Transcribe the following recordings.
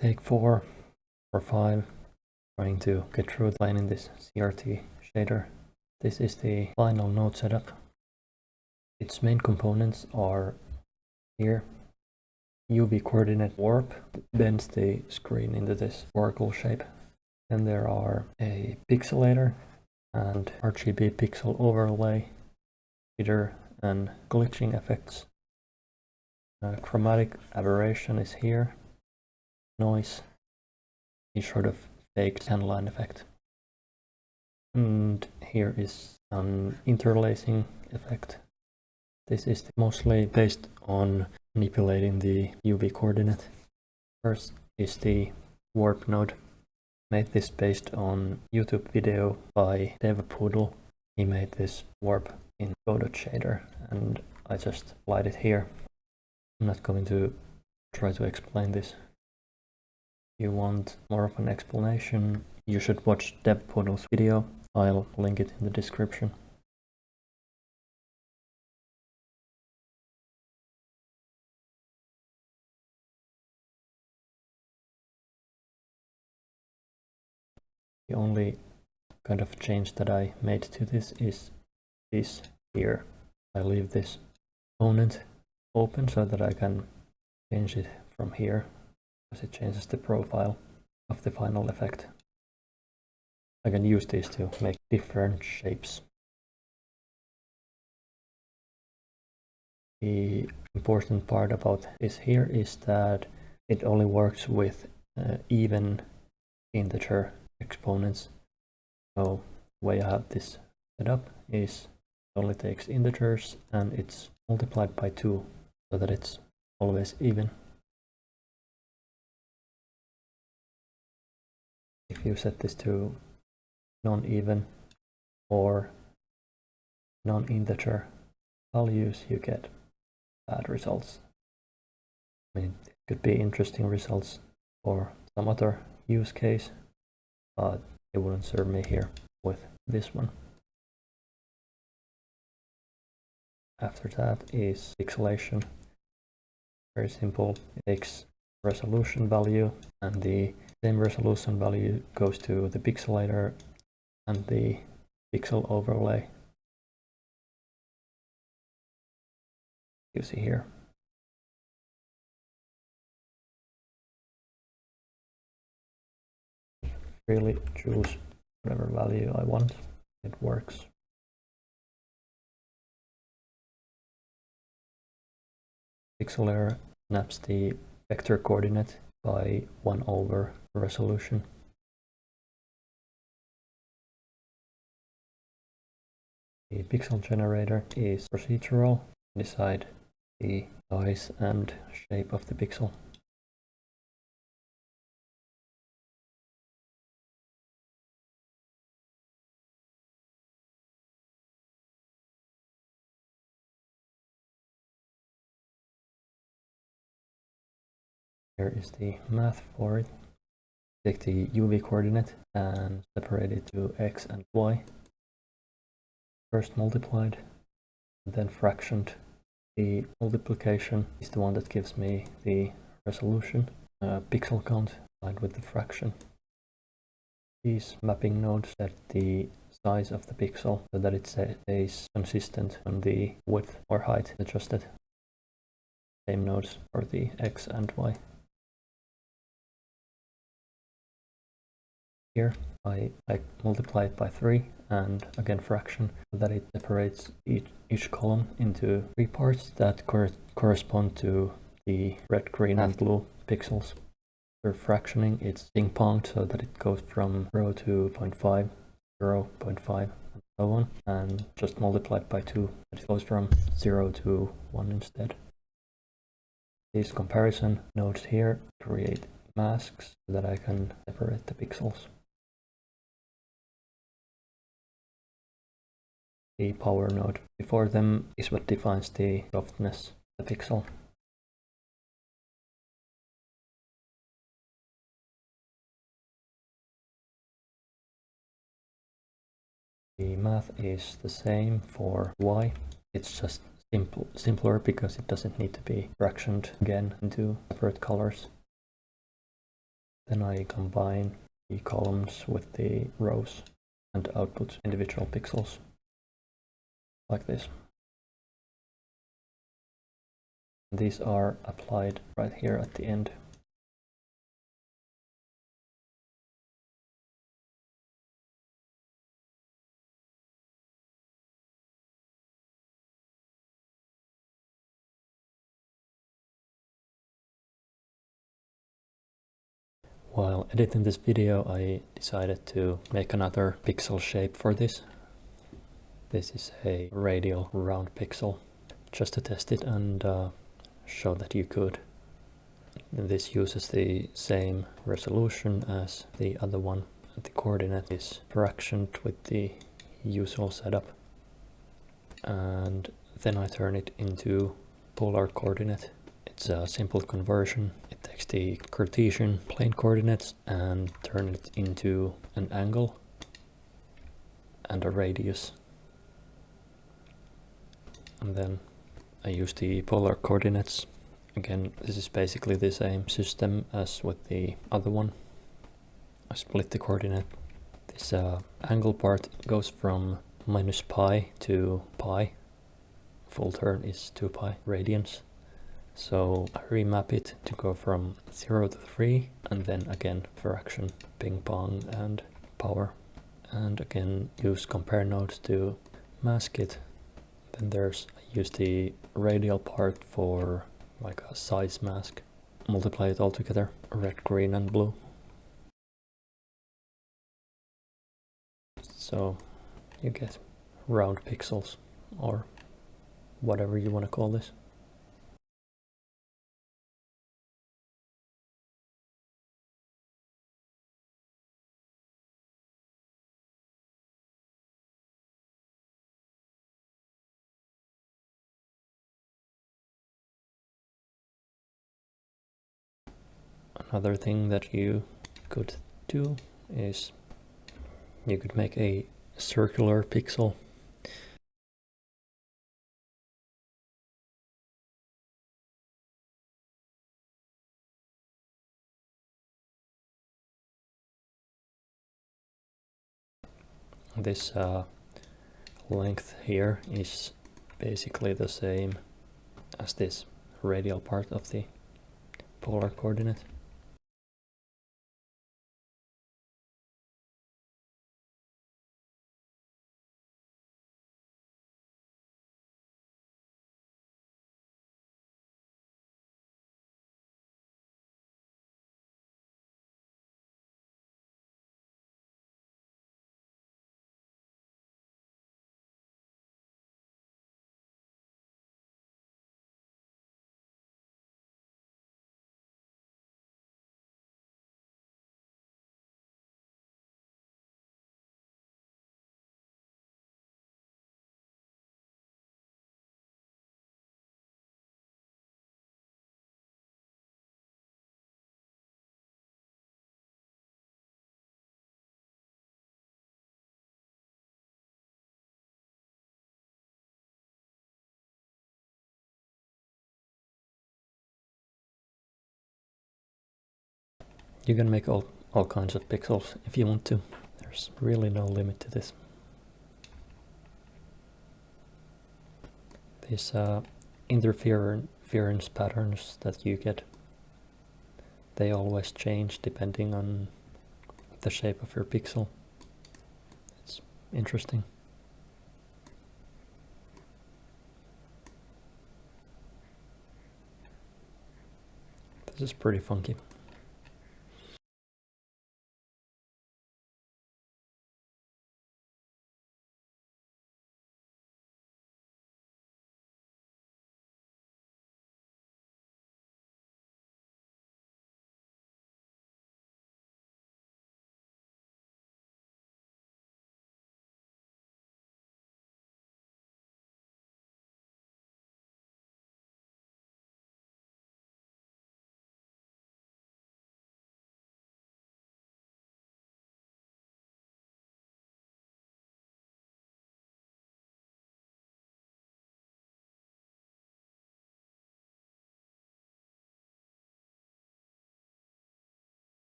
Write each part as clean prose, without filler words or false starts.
Take 4 or 5, trying to get through the line in this CRT shader. This is the final node setup. Its main components are here. UV coordinate warp bends the screen into this oracle shape. Then there are a pixelator and RGB pixel overlay, jitter and glitching effects. Chromatic aberration is here. Noise, a sort of fake scanline effect. And here is an interlacing effect. This is mostly based on manipulating the UV coordinate. First is the warp node. Made this based on YouTube video by DevPoodle. He made this warp in Godot shader and I just applied it here. I'm not going to try to explain this. If you want more of an explanation, you should watch DevPoodle's video. I'll link it in the description. The only kind of change that I made to this is this here. I leave this component open so that I can change it from here, because it changes the profile of the final effect. I can use these to make different shapes. The important part about this here is that it only works with even integer exponents. So the way I have this set up is it only takes integers and it's multiplied by 2 so that it's always even. If you set this to non-even or non-integer values, you get bad results. I mean, it could be interesting results for some other use case, but it wouldn't serve me here with this one. After that is pixelation. Very simple. It takes resolution value and the same resolution value goes to the pixelator and the pixel overlay. You see here. Really choose whatever value I want. It works. Pixelator snaps the vector coordinate by 1 over resolution. The pixel generator is procedural. Decide the size and shape of the pixel. Here is the math for it. Take the UV coordinate and separate it to x and y. First multiplied, and then fractioned. The multiplication is the one that gives me the resolution. Pixel count combined with the fraction. These mapping nodes set the size of the pixel so that it stays consistent on the width or height adjusted. Same nodes for the x and y. Here I multiply it by 3 and again fraction so that it separates each column into 3 parts that correspond to the red, green and blue pixels. For fractioning, it's ping-ponged so that it goes from 0 to 0.5, 0.5 and so on, and just multiplied by 2. It goes from 0 to 1 instead. These comparison nodes here create masks so that I can separate the pixels. The power node before them is what defines the softness of the pixel. The math is the same for y. It's just simpler because it doesn't need to be fractioned again into separate colors. Then I combine the columns with the rows and output individual pixels like this. These are applied right here at the end. While editing this video, I decided to make another pixel shape for this. This is a radial round pixel, just to test it and show that you could. This uses the same resolution as the other one. The coordinate is fractioned with the usual setup. And then I turn it into polar coordinate. It's a simple conversion. It takes the Cartesian plane coordinates and turn it into an angle and a radius. And then I use the polar coordinates. Again, this is basically the same system as with the other one. I split the coordinate. This angle part goes from minus pi to pi. Full turn is 2 pi radians. So I remap it to go from 0 to 3, and then again fraction, ping pong and power. And again use compare nodes to mask it. Then I use the radial part for like a size mask. Multiply it all together, red, green and blue. So you get round pixels, or whatever you want to call this. Another thing that you could do is you could make a circular pixel. This length here is basically the same as this radial part of the polar coordinate. You can make all kinds of pixels if you want to. There's really no limit to this. These interference patterns that you get, they always change depending on the shape of your pixel. It's interesting. This is pretty funky.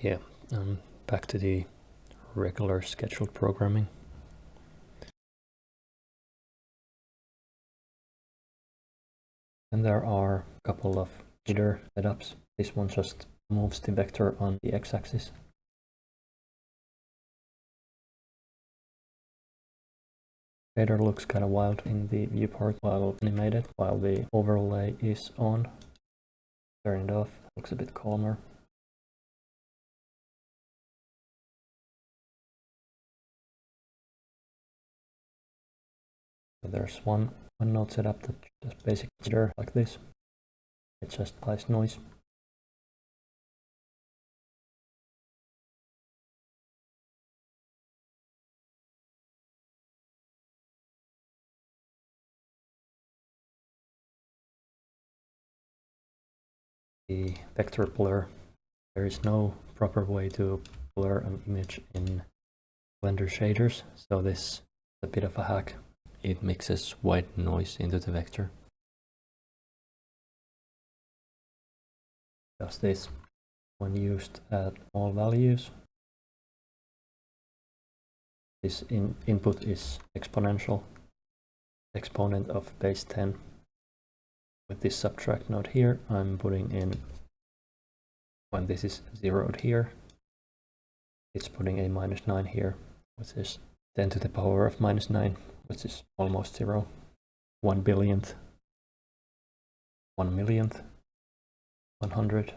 Yeah, back to the regular scheduled programming. And there are a couple of jitter setups. This one just moves the vector on the x-axis. Shader looks kind of wild in the viewport while animated, while the overlay is on. Turn it off, looks a bit calmer. So there's one node setup that just basic jitter like this. It just applies noise. The vector blur. There is no proper way to blur an image in Blender shaders, so this is a bit of a hack. It mixes white noise into the vector. Does this when used at all values. This input is exponential, exponent of base 10. With this subtract node here, I'm putting in, when this is zeroed here, it's putting a -9 here, which is 10 to the power of -9, which is almost 0. 1 billionth, 1 millionth, 100.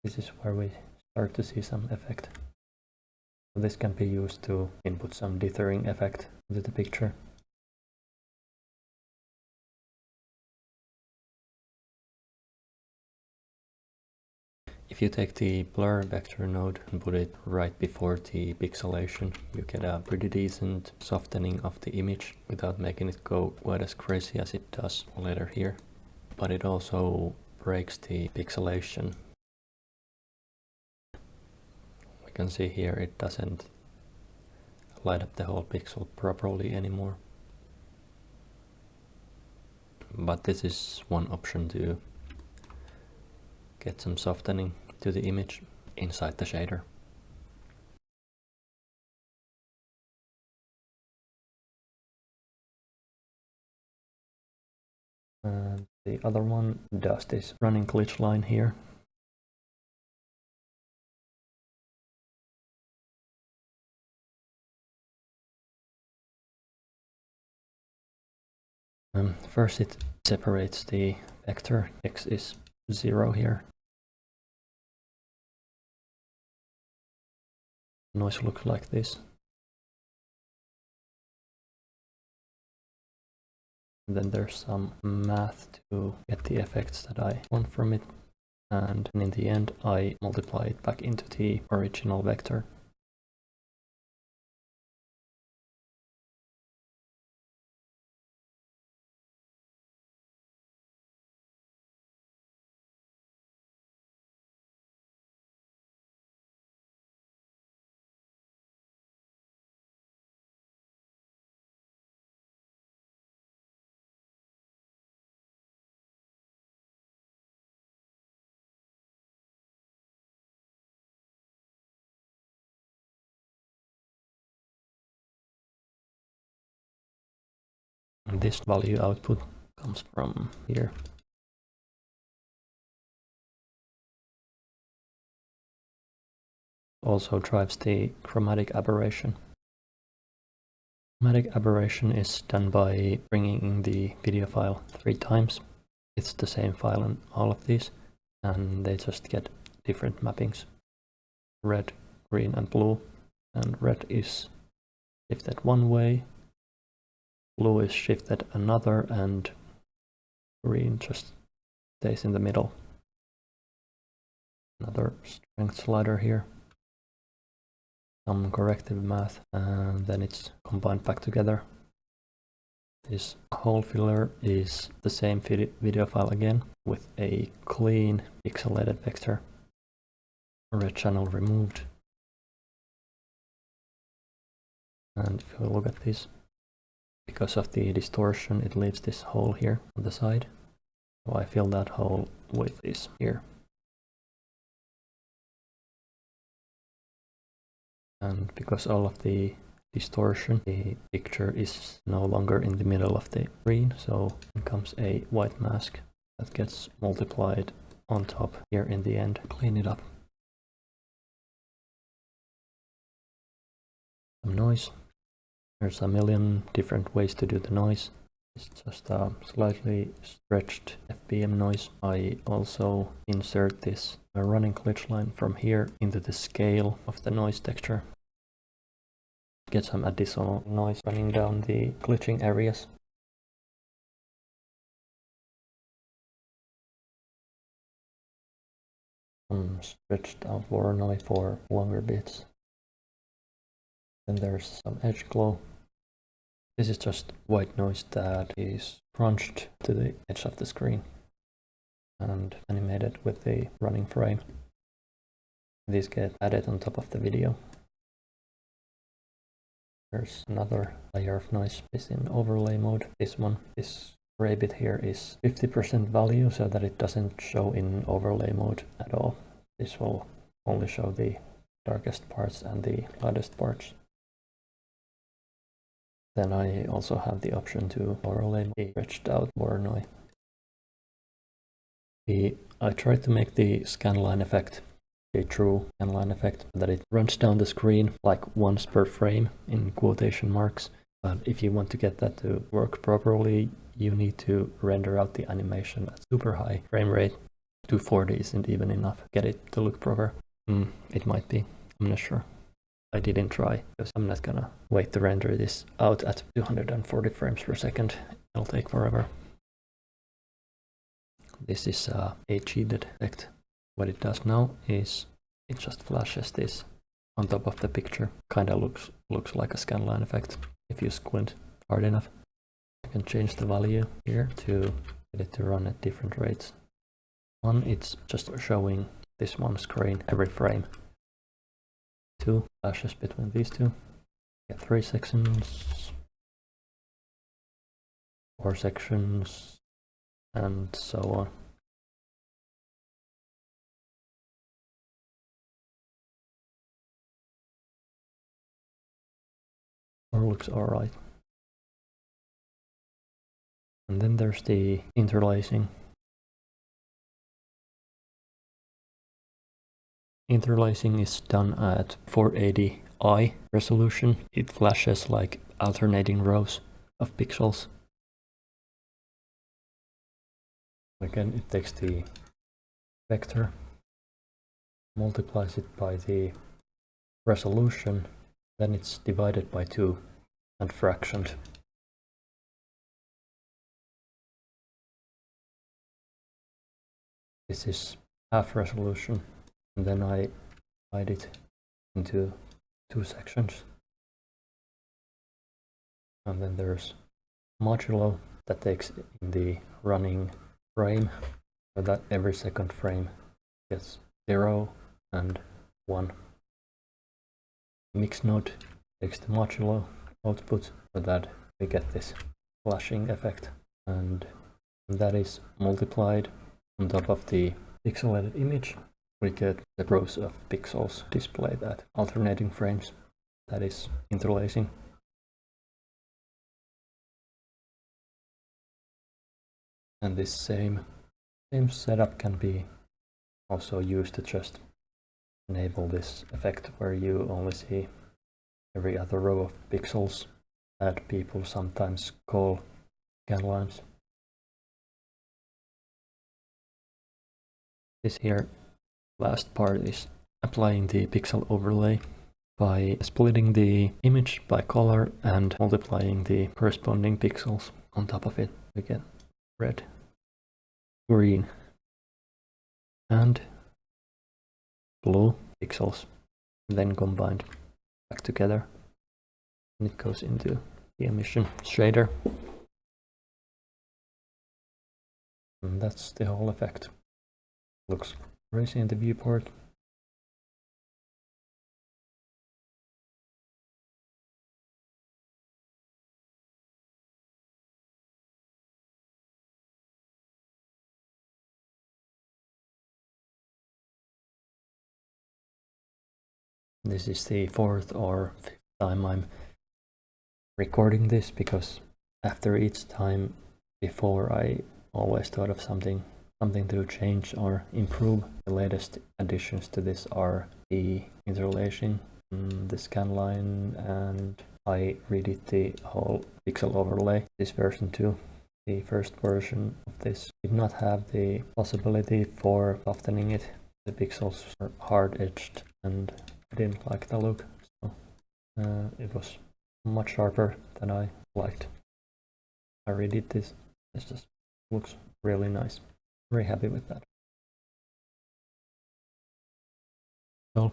This is where we start to see some effect. So this can be used to input some dithering effect into the picture. If you take the blur vector node and put it right before the pixelation, you get a pretty decent softening of the image without making it go quite as crazy as it does later here. But it also breaks the pixelation. We can see here it doesn't light up the whole pixel properly anymore. But this is one option to get some softening to the image inside the shader. And the other one does this running glitch line here. First it separates the vector, x is 0 here. Noise looks like this. And then there's some math to get the effects that I want from it. And in the end, I multiply it back into the original vector. And this value output comes from here. Also drives the chromatic aberration. Chromatic aberration is done by bringing in the video file 3 times. It's the same file in all of these, and they just get different mappings. Red, green and blue, and red is shifted one way, blue is shifted another, and green just stays in the middle. Another strength slider here. Some corrective math, and then it's combined back together. This hole filler is the same video file again, with a clean pixelated vector. Red channel removed. And if we look at this, because of the distortion, it leaves this hole here on the side. So I fill that hole with this here. And because all of the distortion, the picture is no longer in the middle of the screen, so it comes a white mask that gets multiplied on top here in the end. Clean it up. Some noise. There's a million different ways to do the noise. It's just a slightly stretched FBM noise. I also insert this running glitch line from here into the scale of the noise texture. Get some additional noise running down the glitching areas. Some stretched out Voronoi for longer bits. Then there's some edge glow. This is just white noise that is crunched to the edge of the screen and animated with the running frame. These get added on top of the video. There's another layer of noise. This in overlay mode. This gray bit here is 50% value so that it doesn't show in overlay mode at all. This will only show the darkest parts and the lightest parts. Then I also have the option to overlay the stretched out Voronoi. I tried to make the scanline effect a true scanline effect, that it runs down the screen like once per frame in quotation marks. But if you want to get that to work properly, you need to render out the animation at super high frame rate. 240 isn't even enough to get it to look proper. It might be, I'm not sure. I didn't try because I'm not gonna wait to render this out at 240 frames per second. It'll take forever. This is a cheated effect. What it does now is it just flashes this on top of the picture. Kinda looks like a scanline effect if you squint hard enough. I can change the value here to get it to run at different rates. One, it's just showing this one screen every frame. 2 flashes between these two. Get 3 sections, 4 sections, and so on. Looks alright. And then there's the interlacing. Interlacing is done at 480i resolution. It flashes like alternating rows of pixels. Again, it takes the vector, multiplies it by the resolution, then it's divided by 2 and fractioned. This is half resolution, and then I divide it into 2 sections. And then there's modulo that takes in the running frame, so that every second frame gets 0 and 1. Mix node takes the modulo output so that we get this flashing effect, and that is multiplied on top of the pixelated image. We get the rows of pixels displayed at alternating frames. That is interlacing. And this same setup can be also used to just enable this effect where you only see every other row of pixels that people sometimes call scanlines. This here last part is applying the pixel overlay by splitting the image by color and multiplying the corresponding pixels on top of it. We get red, green, and blue pixels, then combined back together, and it goes into the emission shader. And that's the whole effect. Looks crazy in the viewport. This is the 4th or 5th time I'm recording this, because after each time before I always thought of something to change or improve. The latest additions to this are the interlacing, the scanline, and I redid the whole pixel overlay. This version 2. The first version of this did not have the possibility for softening it. The pixels were hard edged and I didn't like the look, so it was much sharper than I liked. I redid this. This just looks really nice. Very happy with that. So,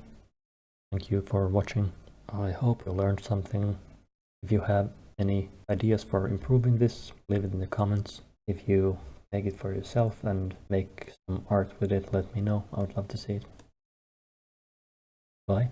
thank you for watching. I hope you learned something. If you have any ideas for improving this, leave it in the comments. If you make it for yourself and make some art with it, let me know. I would love to see it. Bye.